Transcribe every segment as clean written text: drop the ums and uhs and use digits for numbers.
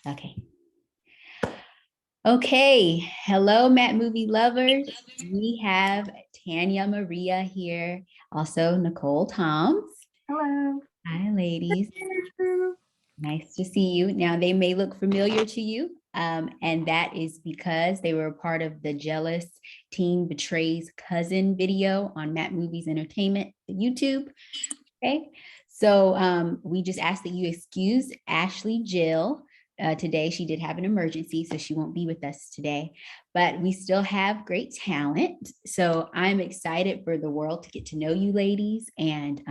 Okay. Okay. Hello, Matt movie lovers. We have Tania Maria here. Also, Nicole Toms. Hello. Hi, ladies. Nice to see you. Now, they may look familiar to you, and that is because they were a part of the Jealous Teen Betrays Cousin video on Matt Movies Entertainment, the YouTube. Okay. So we just ask that you excuse Ashley Jill. Today, she did have an emergency, so she won't be with us today, but we still have great talent. So I'm excited for the world to get to know you ladies and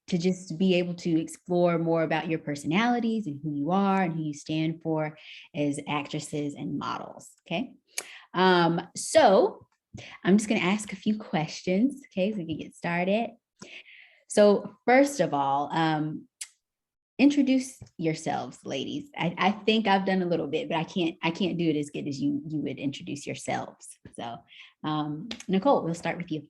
to just be able to explore more about your personalities and who you are and who you stand for as actresses and models. Okay. So I'm just going to ask a few questions. Okay. So we can get started. So first of all, introduce yourselves, ladies. I think I've done a little bit, but I can't do it as good as you would introduce yourselves. So Nicole, we'll start with you.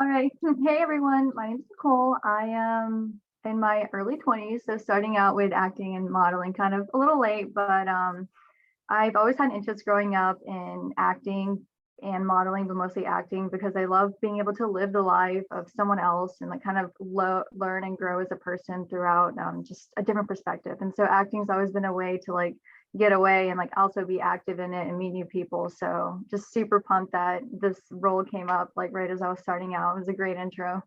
All right. Hey, everyone. My name is Nicole. I am in my early 20s, so starting out with acting and modeling kind of a little late, but I've always had an interest growing up in acting and modeling, but mostly acting because I love being able to live the life of someone else and like kind of learn and grow as a person throughout just a different perspective. And so acting's always been a way to like get away and like also be active in it and meet new people. So just super pumped that this role came up like right as I was starting out. It was a great intro.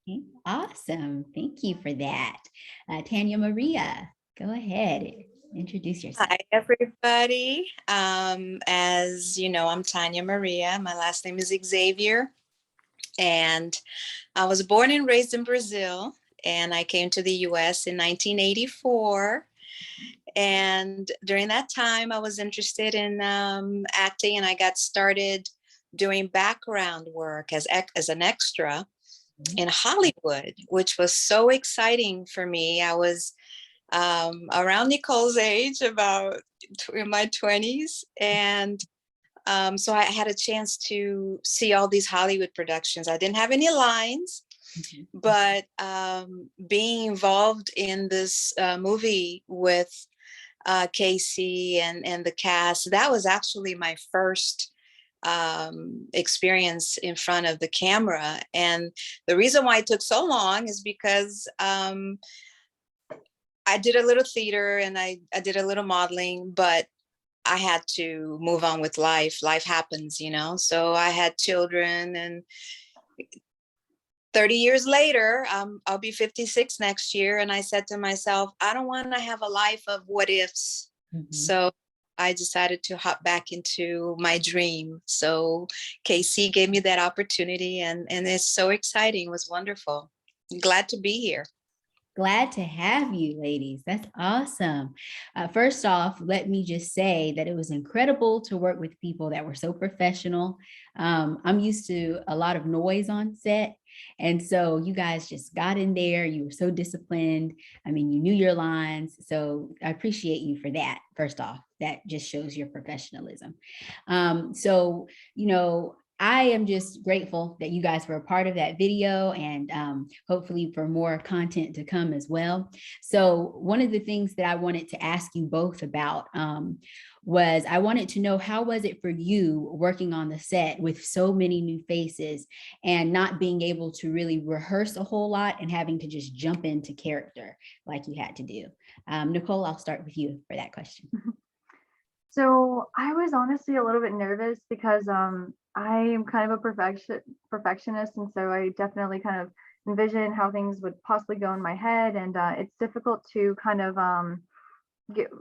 Okay, awesome. Thank you for that. Tania Maria, go ahead. Introduce yourself. Hi, everybody. As you know, I'm Tania Maria. My last name is Xavier. And I was born and raised in Brazil. And I came to the US in 1984. And during that time, I was interested in acting, and I got started doing background work as an extra in Hollywood, which was so exciting for me. I was around Nicole's age, about in my 20s. And so I had a chance to see all these Hollywood productions. I didn't have any lines, but being involved in this movie with Casey and the cast, that was actually my first experience in front of the camera. And the reason why it took so long is because I did a little theater and I did a little modeling, but I had to move on with life. Life happens, you know? So I had children, and 30 years later, I'll be 56 next year. And I said to myself, I don't want to have a life of what ifs. So I decided to hop back into my dream. So KC gave me that opportunity, and it's so exciting. It was wonderful. Glad to be here. Glad to have you, ladies. That's awesome. First off, let me just say that it was incredible to work with people that were so professional. I'm used to a lot of noise on set. And so you guys just got in there. You were so disciplined. I mean, you knew your lines. So I appreciate you for that. First off, that just shows your professionalism. So, I am just grateful that you guys were a part of that video, and hopefully for more content to come as well. So one of the things that I wanted to ask you both about was I wanted to know, how was it for you working on the set with so many new faces and not being able to really rehearse a whole lot and having to just jump into character like you had to do? Nicole, I'll start with you for that question. So I was honestly a little bit nervous because I am kind of a perfectionist, and so I definitely kind of envision how things would possibly go in my head, and it's difficult to kind of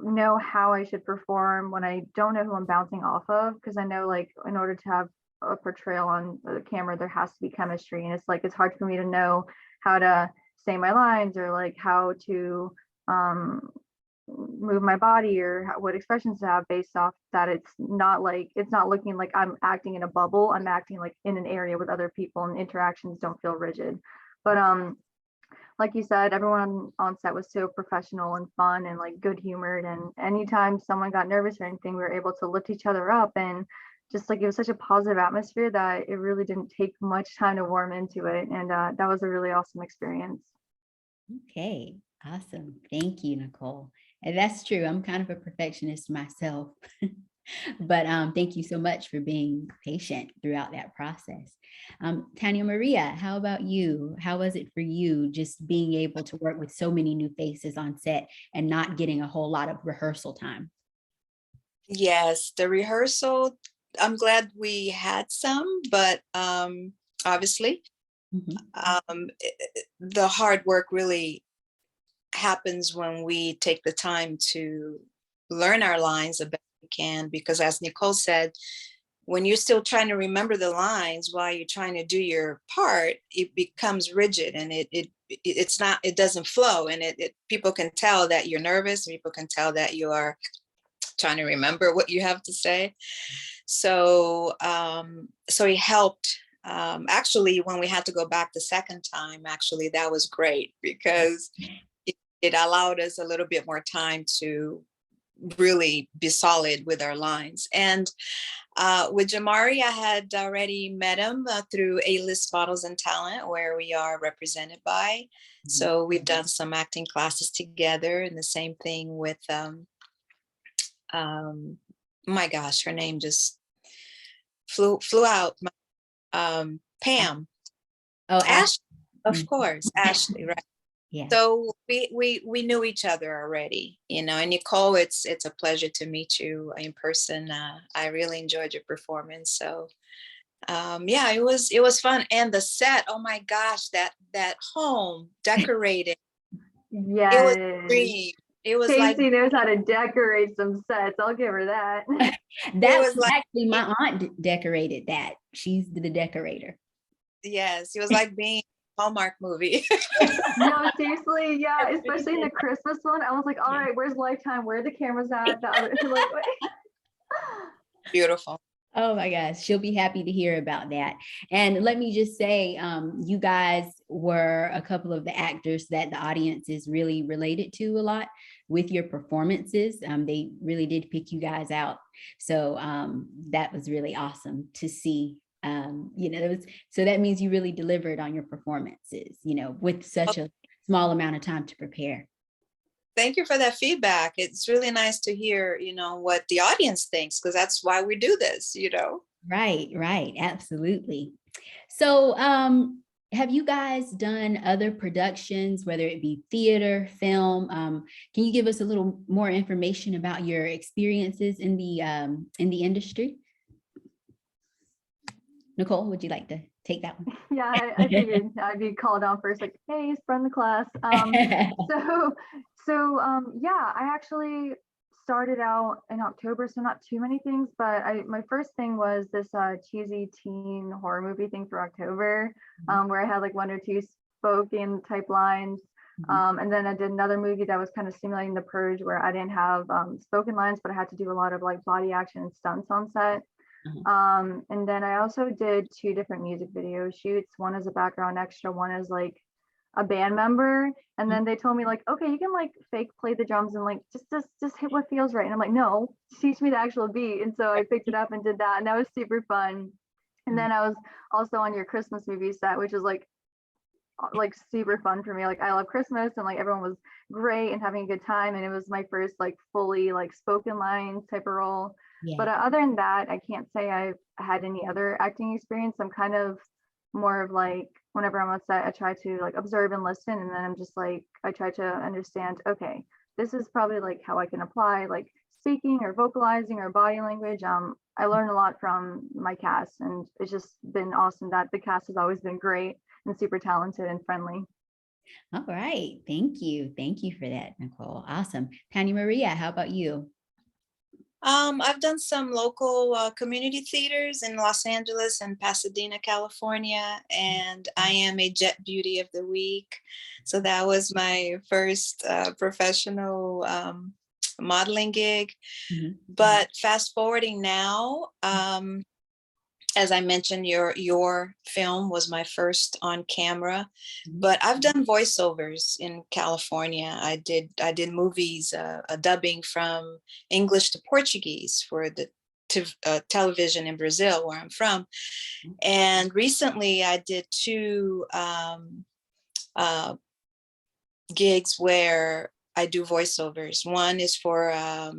know how I should perform when I don't know who I'm bouncing off of, because I know like in order to have a portrayal on the camera, there has to be chemistry, and it's hard for me to know how to say my lines or like how to move my body or what expressions to have based off that. It's not looking like I'm acting in a bubble. I'm acting like in an area with other people, and interactions don't feel rigid. But like you said, everyone on set was so professional and fun and like good humored, and anytime someone got nervous or anything, we were able to lift each other up, and just like it was such a positive atmosphere that it really didn't take much time to warm into it, and that was a really awesome experience. Okay, awesome. Thank you, Nicole. And that's true. I'm kind of a perfectionist myself. But thank you so much for being patient throughout that process. Tania Maria, how about you? How was it for you just being able to work with so many new faces on set and not getting a whole lot of rehearsal time? Yes, the rehearsal, I'm glad we had some, but obviously, Mhm. the hard work really happens when we take the time to learn our lines the best we can. Because as Nicole said, when you're still trying to remember the lines while you're trying to do your part, it becomes rigid and it's not, it doesn't flow, and people can tell that you're nervous. People can tell that you are trying to remember what you have to say. So so it helped. Actually, when we had to go back the second time, actually that was great because it allowed us a little bit more time to really be solid with our lines. And with Jamari, I had already met him through A-List Models and Talent, where we are represented by. So we've done some acting classes together, and the same thing with my gosh, her name just flew out. Pam, Oh, Ashley, of Mhm. course, Ashley, right? Yeah. So we knew each other already, you know. And Nicole, it's a pleasure to meet you in person. I really enjoyed your performance. So yeah, it was fun. And the set, oh my gosh, that home decorated, it was a Yes. dream. It was like Casey knows how to decorate some sets. I'll give her that. it That was was like actually my aunt decorated that. She's the decorator. yes, it was like being a Hallmark movie. No, seriously, yeah, It really especially in the did. Christmas one. I was like, all right, where's Lifetime? Where are the cameras at? The other, like, wait. Beautiful. Oh my gosh, she'll be happy to hear about that. And let me just say, you guys were a couple of the actors that the audience is really related to a lot with your performances. They really did pick you guys out. So that was really awesome to see. It was, so that means you really delivered on your performances, with such a small amount of time to prepare. Thank you for that feedback. It's really nice to hear, what the audience thinks, because that's why we do this. Right, right, absolutely. So, have you guys done other productions, whether it be theater, film? Can you give us a little more information about your experiences in the industry? Nicole, would you like to take that one? Yeah, I figured I'd be called on first, like, hey, friend the class. So, yeah, I actually started out in October, so not too many things, but my first thing was this cheesy teen horror movie thing for October, where I had like one or two spoken type lines. And then I did another movie that was kind of simulating The Purge, where I didn't have spoken lines, but I had to do a lot of like body action and stunts on set. And then I also did two different music video shoots. One as a background extra, one as like a band member. And then they told me like, okay, you can like fake play the drums and like just hit what feels right. And I'm like, no, teach me the actual beat. And so I picked it up and did that, and that was super fun. And then I was also on your Christmas movie set, which is like super fun for me. Like I love Christmas, and like everyone was great and having a good time. And it was my first like fully like spoken lines type of role. Yeah. But other than that, I can't say I've had any other acting experience. I'm kind of more of like whenever I'm on set, I try to like observe and listen, and then I'm just like I try to understand. Okay, this is probably like how I can apply like speaking or vocalizing or body language. I learned a lot from my cast, and it's just been awesome that the cast has always been great and super talented and friendly. All right. Thank you. Thank you for that, Nicole. Awesome. Tanya Maria, how about you? I've done some local community theaters in Los Angeles and Pasadena, California, and I am a Jet Beauty of the Week. So that was my first professional modeling gig. Mhm. But fast forwarding now, as I mentioned, your film was my first on camera, Mhm. but I've done voiceovers in California. I did movies, a dubbing from English to Portuguese for the television in Brazil, where I'm from. And recently, I did two uh, gigs where I do voiceovers. One is for a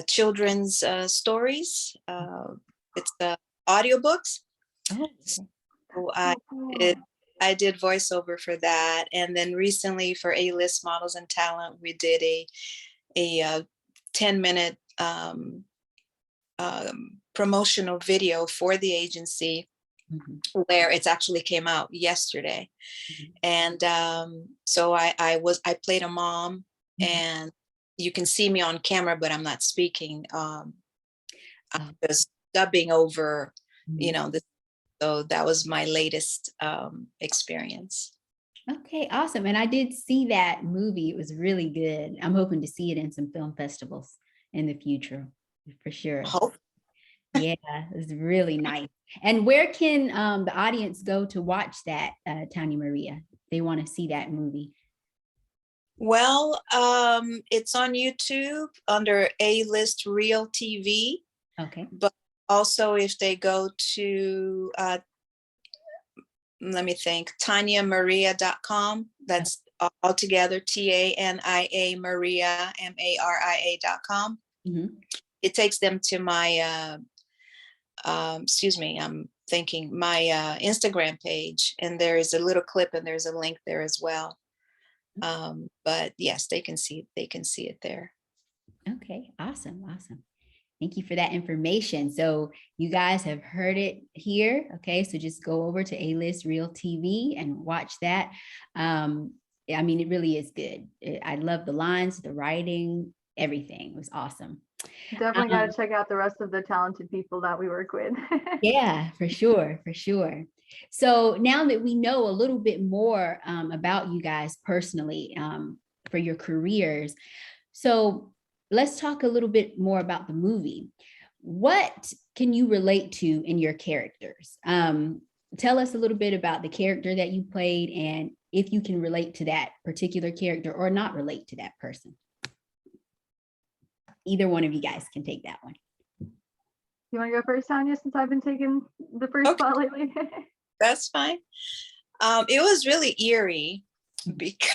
children's stories. It's audiobooks. Oh, So So cool. I did voiceover for that, and then recently for A-list models and talent, we did a 10-minute promotional video for the agency mhm, where it's actually came out yesterday. mhm, And so I played a mom, mhm. and you can see me on camera, but I'm not speaking. I'm Oh, just dubbing over, you mhm. know, so that was my latest experience. Okay, awesome. And I did see that movie. It was really good. I'm hoping to see it in some film festivals in the future for sure. Hope. Yeah, it's really nice. And where can the audience go to watch that, Tanya Maria? If they want to see that movie. Well, it's on YouTube under A-list Real TV, Okay. but also if they go to let me think, taniamaria.com. That's all together, TANIA Maria, MARIA.com. Mhm. It takes them to my, excuse me, I'm thinking my Instagram page, and there is a little clip and there's a link there as well. But yes, they can see it there. Okay, awesome, awesome. Thank you for that information. So you guys have heard it here. Okay, so just go over to A-List Real TV and watch that. I mean, it really is good. I love the lines, the writing, everything. It was awesome. Definitely got to Um, check out the rest of the talented people that we work with. yeah, for sure, for sure. So now that we know a little bit more about you guys personally for your careers, so let's talk a little bit more about the movie. What can you relate to in your characters? Tell us a little bit about the character that you played and if you can relate to that particular character or not relate to that person. Either one of you guys can take that one. You want to go first, Tanya, since I've been taking the first Okay, spot lately? that's fine. It was really eerie because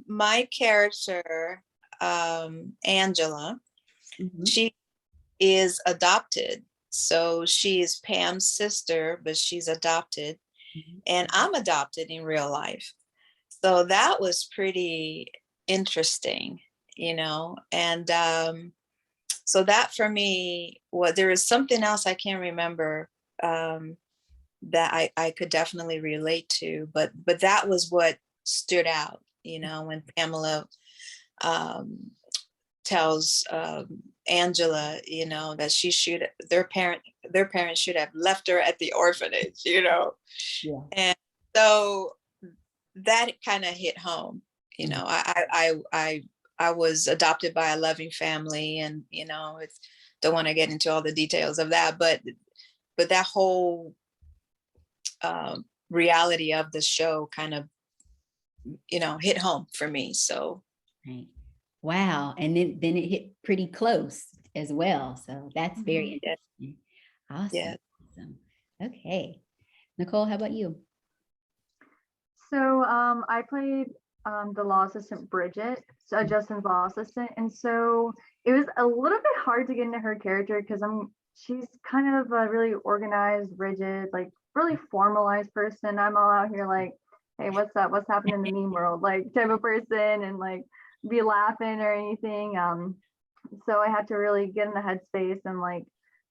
my character, Angela, Mhm, she is adopted. So she is Pam's sister, but she's adopted. mhm, And I'm adopted in real life. So that was pretty interesting, And so that for me, there is something else I can't remember that I could definitely relate to, but that was what stood out, when Pamela um, tells Angela, that their parents should have left her at the orphanage. yeah. And so that kind of hit home. Mhm, I was adopted by a loving family, and it's don't want to get into all the details of that, but that whole reality of the show kind of hit home for me. So right. Wow. And then it hit pretty close as well. So that's very Mhm. yeah, interesting. Awesome. yeah. Awesome. Okay. Nicole, how about you? So I played the law assistant Bridget, so Justin's law assistant, and so it was a little bit hard to get into her character because she's kind of a really organized, rigid, like really formalized person. I'm all out here like, hey, what's up? What's happening in the meme world? Like type of person, and like be laughing or anything. So I had to really get in the headspace and like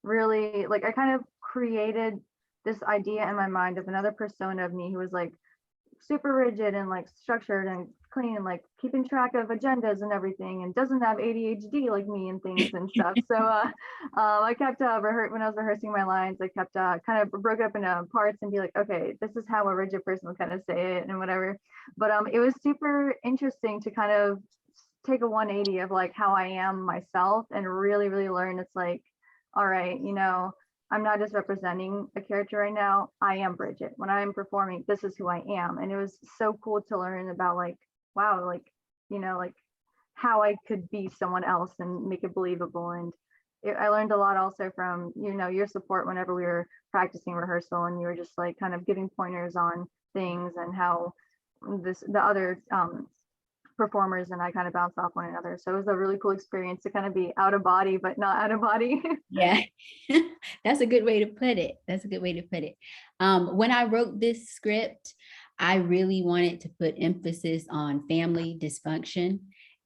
really like I kind of created this idea in my mind of another persona of me who was like super rigid and like structured and clean and like keeping track of agendas and everything and doesn't have ADHD like me and things and stuff. So I kept when I was rehearsing my lines, I kept kind of broke up into parts and be like, okay, this is how a rigid person would kind of say it and whatever. But it was super interesting to kind of take a 180 of like how I am myself and really, really learn. It's like, all right, I'm not just representing a character right now. I am Bridget. When I'm performing, this is who I am. And it was so cool to learn about like, wow, like, like how I could be someone else and make it believable. And I learned a lot also from, your support whenever we were practicing rehearsal and you were just like kind of giving pointers on things and how the other performers, and I kind of bounced off one another. So it was a really cool experience to kind of be out of body, but not out of body. Yeah, that's a good way to put it. That's a good way to put it. When I wrote this script, I really wanted to put emphasis on family dysfunction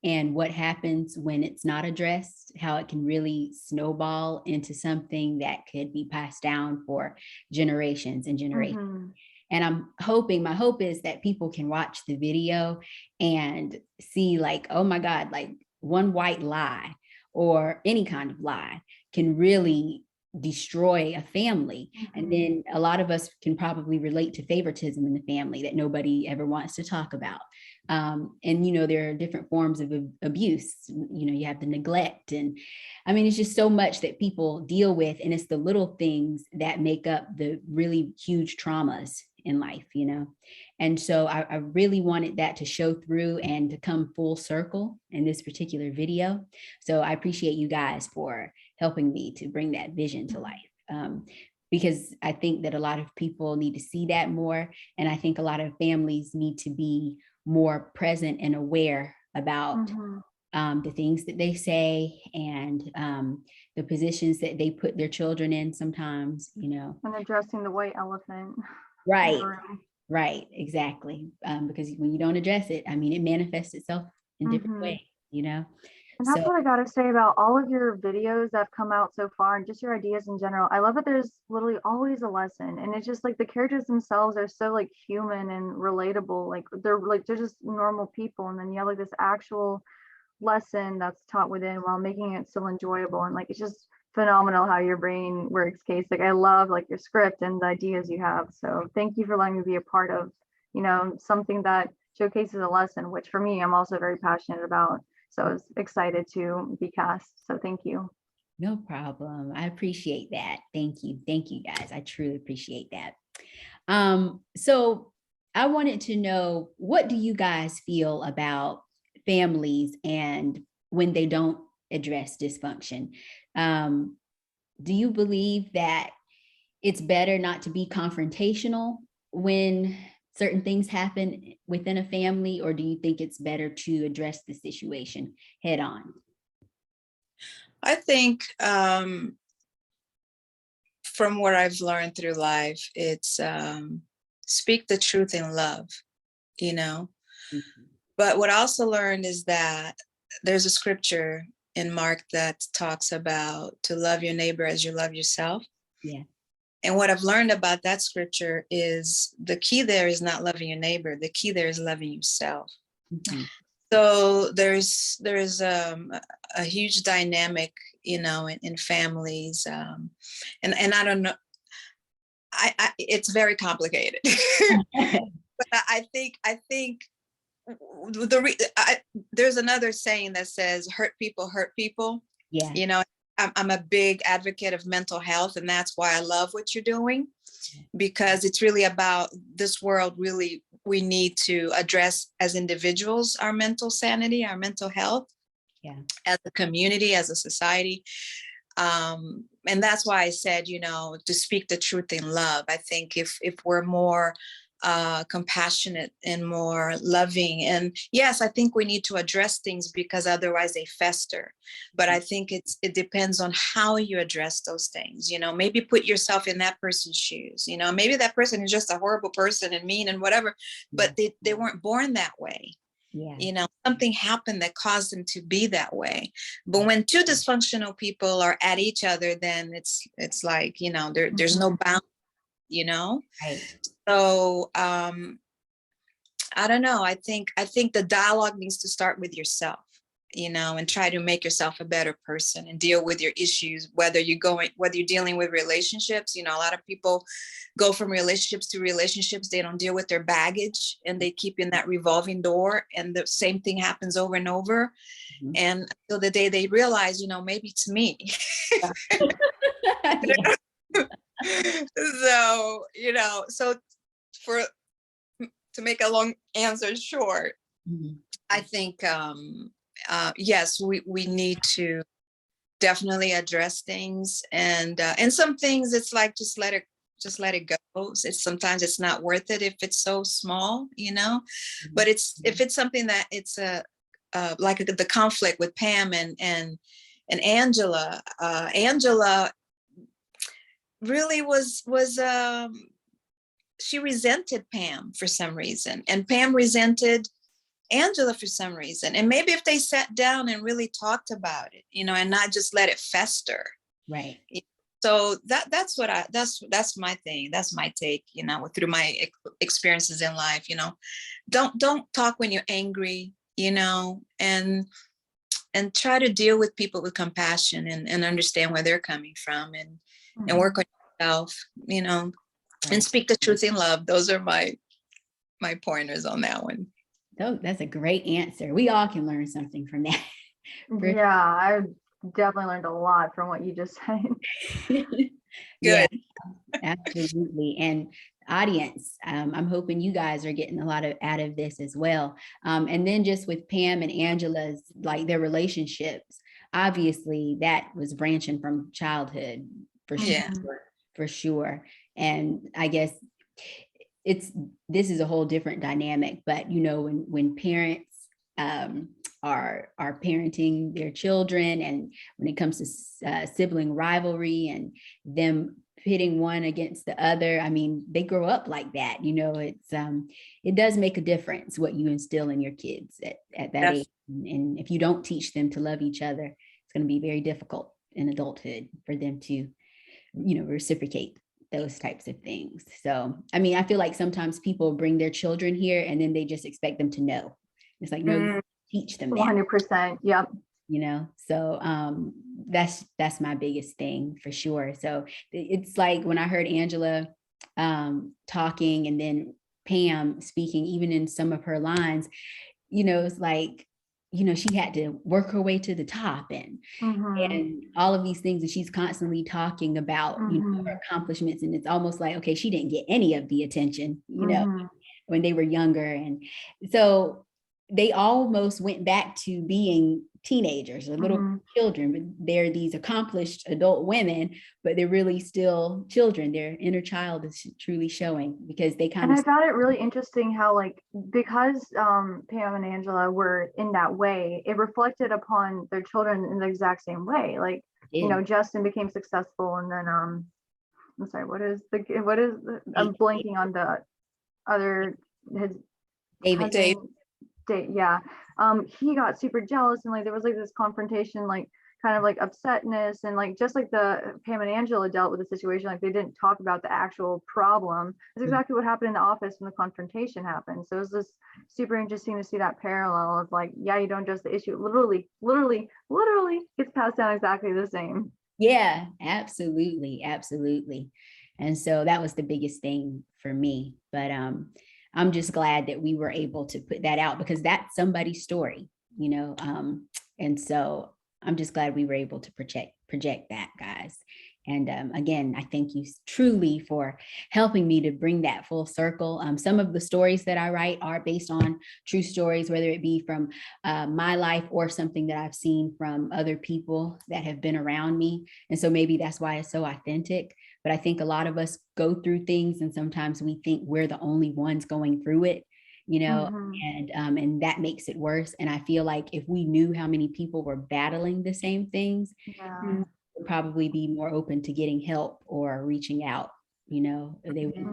and what happens when it's not addressed, how it can really snowball into something that could be passed down for generations and generations. Mhm. And I'm hoping, my hope is that people can watch the video and see like, oh my God, like one white lie or any kind of lie can really destroy a family. And Mhm. then a lot of us can probably relate to favoritism in the family that nobody ever wants to talk about. And, you know, there are different forms of abuse. You know, you have the neglect. And I mean, it's just so much that people deal with. And it's the little things that make up the really huge traumas in life, you know? And so I really wanted that to show through and to come full circle in this particular video. So I appreciate you guys for helping me to bring that vision to life. Because I think that a lot of people need to see that more. And I think a lot of families need to be more present and aware about Mhm. the things that they say and the positions that they put their children in sometimes, you know. And addressing the white elephant in the Right, room. right, exactly. Because when you don't address it, I mean, it manifests itself in different Mhm. ways, you know. And that's So what I gotta say about all of your videos that have come out so far and just your ideas in general. I love that there's literally always a lesson. And it's just like the characters themselves are so like human and relatable. Like they're just normal people. And then you have like this actual lesson that's taught within while making it still enjoyable. And like it's just phenomenal how your brain works, Case. Like I love like your script and the ideas you have. So thank you for letting me be a part of, something that showcases a lesson, which for me, I'm also very passionate about. So I was excited to be cast. So thank you. no problem. I appreciate that. Thank you. Thank you guys. I truly appreciate that. So I wanted to know, what do you guys feel about families and when they don't address dysfunction? Um, do you believe that it's better not to be confrontational when certain things happen within a family, or do you think it's better to address the situation head on? I think from what I've learned through life, it's speak the truth in love, you know. Mhm. But what I also learned is that there's a scripture in Mark that talks about to love your neighbor as you love yourself. Yeah. And what I've learned about that scripture is the key there is not loving your neighbor. The key there is loving yourself. Mhm. So there's a huge dynamic, you know, in families, and I don't know. It's very complicated, but I think there's another saying that says hurt people. Yeah. You know, I'm a big advocate of mental health, and that's why I love what you're doing, because it's really about this world. Really, we need to address as individuals our mental sanity, our mental health, Yeah. as a community, as a society. And that's why I said, you know, to speak the truth in love. I think if we're more compassionate and more loving, and yes, I think we need to address things because otherwise they fester. But I think it depends on how you address those things. You know, maybe put yourself in that person's shoes. You know, maybe that person is just a horrible person and mean and whatever, but they weren't born that way. Yeah. You know, something happened that caused them to be that way. But when two dysfunctional people are at each other, then it's like, you know, there's no Mhm. bound, you know. Right. So I don't know. I think the dialogue needs to start with yourself, you know, and try to make yourself a better person and deal with your issues, whether you're dealing with relationships. You know, a lot of people go from relationships to relationships. They don't deal with their baggage and they keep in that revolving door, and the same thing happens over and over. Mhm. And until the day they realize, you know, maybe it's me. Yeah. So, you know, so for to make a long answer short, Mhm. I think yes, we need to definitely address things, and some things it's like just let it just let it go. Sometimes it's not worth it if it's so small, but if it's something that it's like the conflict with Pam and Angela. Angela really was she resented Pam for some reason, and Pam resented Angela for some reason. And maybe if they sat down and really talked about it, and not just let it fester. Right. So that's my thing. That's my take, through my experiences in life. Don't talk when you're angry, and try to deal with people with compassion and understand where they're coming from, and work on yourself, and speak the truth in love. Those are my pointers on that one. Oh, that's a great answer. We all can learn something from that. Yeah, I definitely learned a lot from what you just said. Yeah, absolutely. And audience, I'm hoping you guys are getting a lot out of this as well. And then just with Pam and Angela's, like their relationships, obviously that was branching from childhood for sure. Yeah. For sure. And I guess this is a whole different dynamic, but when parents are parenting their children, and when it comes to sibling rivalry and them pitting one against the other, I mean, they grow up like that. It does make a difference what you instill in your kids at that age. And if you don't teach them to love each other, it's going to be very difficult in adulthood for them to reciprocate those types of things. So, I mean, I feel like sometimes people bring their children here and then they just expect them to know. It's like, no, teach them that. 100%. Yep. So that's my biggest thing for sure. So it's like when I heard Angela talking, and then Pam speaking, even in some of her lines, it's like, she had to work her way to the top, and all of these things, and she's constantly talking about her accomplishments, and it's almost like, okay, she didn't get any of the attention when they were younger, and so they almost went back to being teenagers or little children, but they're these accomplished adult women, but they're really still children. Their inner child is truly showing, because they kind and of. I found it really interesting how, because Pam and Angela were in that way, it reflected upon their children in the exact same way. Justin became successful, and then I'm sorry, I'm blanking on the other, his David. Yeah. He got super jealous, and there was this confrontation, kind of upsetness, and just like the Pam and Angela dealt with the situation, they didn't talk about the actual problem. That's exactly what happened in the office when the confrontation happened. So it was just super interesting to see that parallel of you don't address the issue, literally gets passed down exactly the same. Yeah, absolutely. And so that was the biggest thing for me. But I'm just glad that we were able to put that out, because that's somebody's story, and so I'm just glad we were able to project that, guys. And again, I thank you truly for helping me to bring that full circle. Some of the stories that I write are based on true stories, whether it be from my life or something that I've seen from other people that have been around me. And so maybe that's why it's so authentic. But I think a lot of us go through things, and sometimes we think we're the only ones going through it, and that makes it worse. And I feel like if we knew how many people were battling the same things, we'd probably be more open to getting help or reaching out, they would be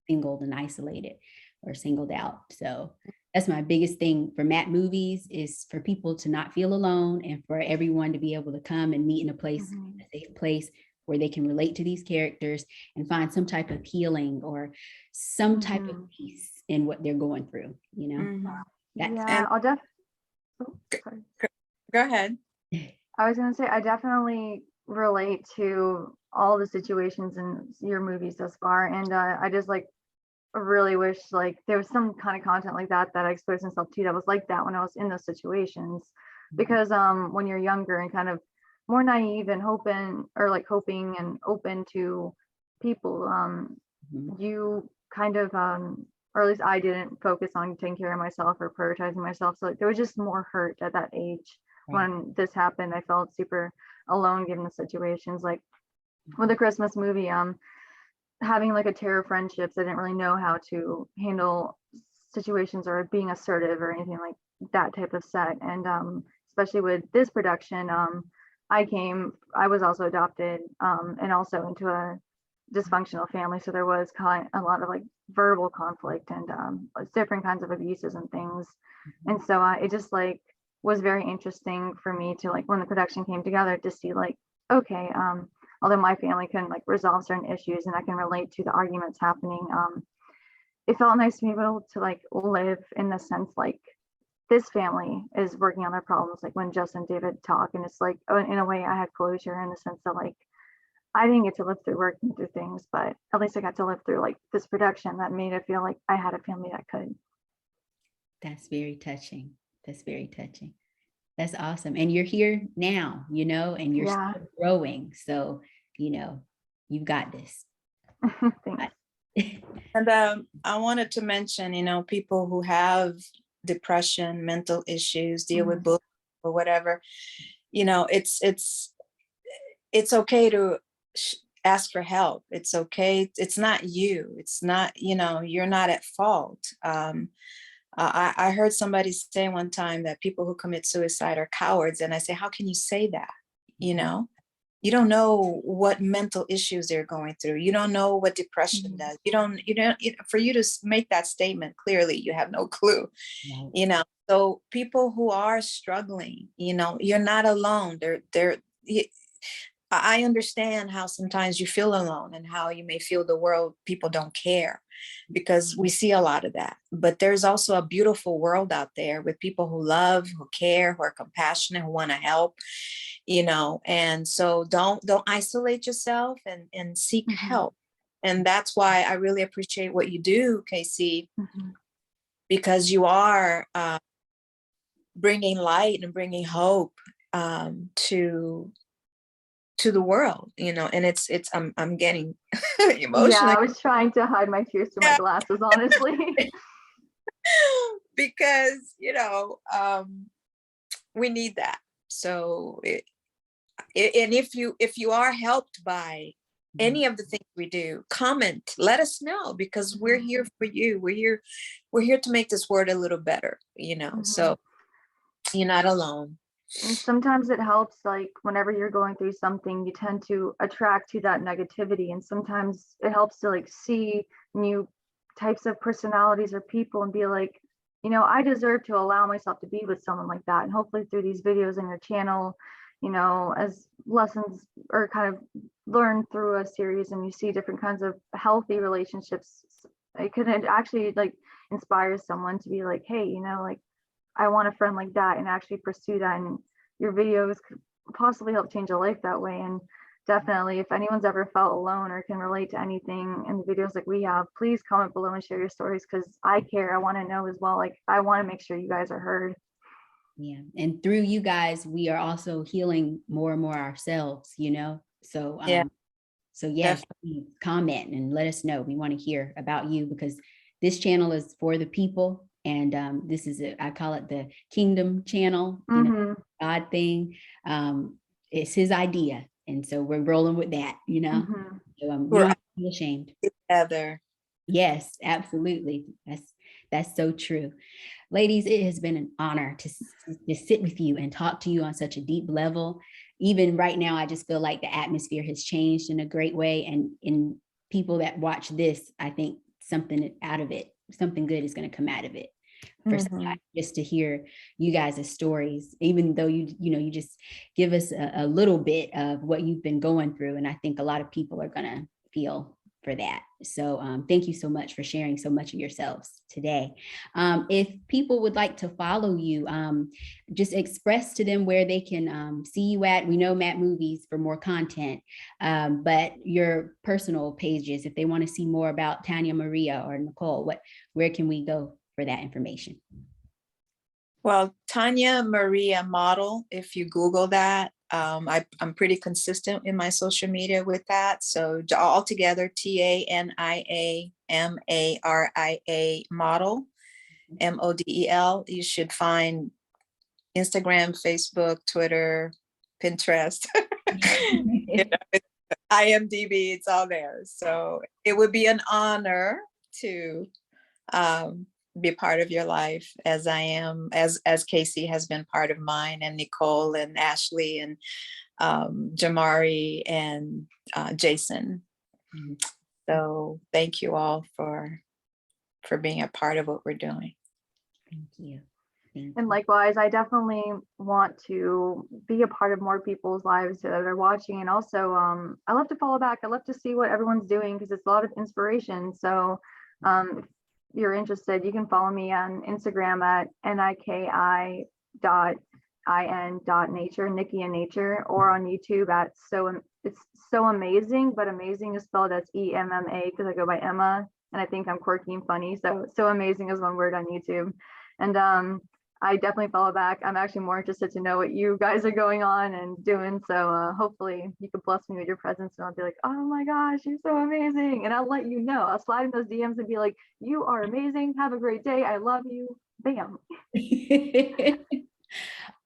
singled and isolated or singled out. So that's my biggest thing for Matt Movies, is for people to not feel alone, and for everyone to be able to come and meet in a place, a safe place, where they can relate to these characters and find some type of healing or some type of peace in what they're going through, I'll definitely. Go ahead. I was going to say, I definitely relate to all the situations in your movies thus far. And I just really wish there was some kind of content like that I exposed myself to that was like that when I was in those situations. Because when you're younger and kind of more naive and hoping and open to people, you kind of, or at least I didn't focus on taking care of myself or prioritizing myself. So there was just more hurt at that age. When this happened, I felt super alone given the situations. With the Christmas movie, having like a terror of friendships. I didn't really know how to handle situations or being assertive or anything like that type of set. And especially with this production, I was also adopted, and also into a dysfunctional family. So there was kind of a lot of like verbal conflict and different kinds of abuses and things. And so it just like was very interesting for me to like when the production came together to see like, okay, although my family can like resolve certain issues and I can relate to the arguments happening, it felt nice to be able to like live in the sense like this family is working on their problems, like when Justin and David talk, and it's like, oh, in a way I had closure in the sense that like I didn't get to live through working through things, but at least I got to live through like this production that made it feel like I had a family that could. That's very touching. That's very touching. That's awesome. And you're here now, and you're Yeah. still growing. So, you've got this. Thanks. And I wanted to mention, people who have depression, mental issues, deal with bullying or whatever, it's okay to ask for help. It's okay. It's not you. It's not, you're not at fault. I heard somebody say one time that people who commit suicide are cowards. And I say, how can you say that? You don't know what mental issues they're going through. You don't know what depression does. For you to make that statement clearly, you have no clue, so people who are struggling, you're not alone. I understand how sometimes you feel alone and how you may feel the world, people don't care, because we see a lot of that. But there's also a beautiful world out there with people who love, who care, who are compassionate, who want to help, and so don't isolate yourself and seek help. And that's why I really appreciate what you do, Casey, because you are bringing light and bringing hope to the world, and it's I'm getting emotional. Yeah, I was trying to hide my tears through my glasses, honestly. Because we need that. So and if you are helped by any of the things we do, comment, let us know, because we're here for you. We're here to make this world a little better, so you're not alone. And sometimes it helps, like whenever you're going through something, you tend to attract to that negativity. And sometimes it helps to like see new types of personalities or people and be like, I deserve to allow myself to be with someone like that. And hopefully through these videos on your channel, as lessons are kind of learned through a series and you see different kinds of healthy relationships, it could actually like inspire someone to be like, hey, like I want a friend like that, and actually pursue that. And your videos could possibly help change a life that way. And definitely, if anyone's ever felt alone or can relate to anything in the videos like we have, please comment below and share your stories, because I care. I want to know as well. Like, I want to make sure you guys are heard. Yeah. And through you guys, we are also healing more and more ourselves, So, so yes, please comment and let us know. We want to hear about you, because this channel is for the people. And this is, I call it the kingdom channel, God thing. It's his idea. And so we're rolling with that, So you don't have to be ashamed. Together. Yes, absolutely. That's so true. Ladies, it has been an honor to sit with you and talk to you on such a deep level. Even right now, I just feel like the atmosphere has changed in a great way. And in people that watch this, I think something good is going to come out of it. For somebody, just to hear you guys' stories, even though you just give us a little bit of what you've been going through. And I think a lot of people are going to feel for that. So thank you so much for sharing so much of yourselves today. If people would like to follow you, just express to them where they can see you at. We know Matt Movies for more content, but your personal pages, if they want to see more about Tania Maria or Nicole, where can we go for that information? Well, Tania Maria Model, if you Google that, I'm pretty consistent in my social media with that. So all together, TANIA MARIA Model, MODEL. You should find Instagram, Facebook, Twitter, Pinterest. IMDb, it's all there. So it would be an honor to be part of your life as I am, as Casey has been part of mine, and Nicole and Ashley and Jamari and Jason. Mhm. So thank you all for being a part of what we're doing. Thank you. Thank And you. likewise, I definitely want to be a part of more people's lives that are watching. And also, I love to follow back. I love to see what everyone's doing because it's a lot of inspiration. So if you're interested, you can follow me on Instagram at niki.in.nature, Nikki in Nature, or on YouTube at it's so amazing, but amazing is spelled as EMMA because I go by Emma and I think I'm quirky and funny. So amazing is one word on YouTube. And I definitely follow back. I'm actually more interested to know what you guys are going on and doing. So hopefully you can bless me with your presence and I'll be like, oh my gosh, you're so amazing. And I'll let you know. I'll slide in those DMs and be like, you are amazing. Have a great day. I love you. Bam.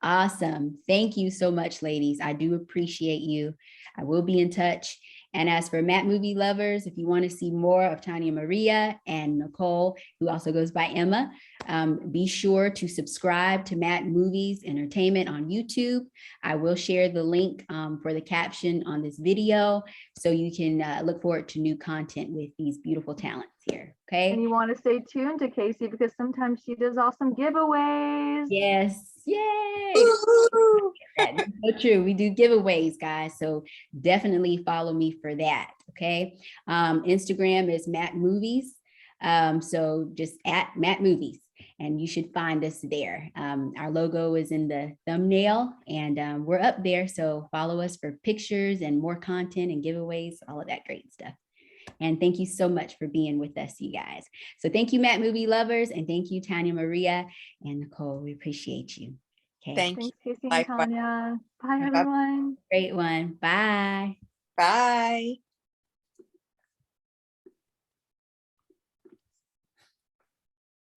Awesome. Thank you so much, ladies. I do appreciate you. I will be in touch. And as for Matt Movie Lovers, if you want to see more of Tania Maria and Nicole, who also goes by Emma, be sure to subscribe to Matt Movies Entertainment on YouTube. I will share the link for the caption on this video so you can look forward to new content with these beautiful talents here. Okay. And you want to stay tuned to Casey because sometimes she does awesome giveaways. Yes. Yay. That's so true. We do giveaways, guys. So definitely follow me for that. Okay. Instagram is Matt Movies. So just at Matt Movies, and you should find us there. Our logo is in the thumbnail, and we're up there. So follow us for pictures and more content and giveaways, all of that great stuff. And thank you so much for being with us, you guys. So thank you, Matt Movie Lovers, and thank you, Tania Maria and Nicole. We appreciate you. Okay. Thank you. Thanks, Casey and Likewise. Tanya. Bye, everyone. Great one. Bye. Bye.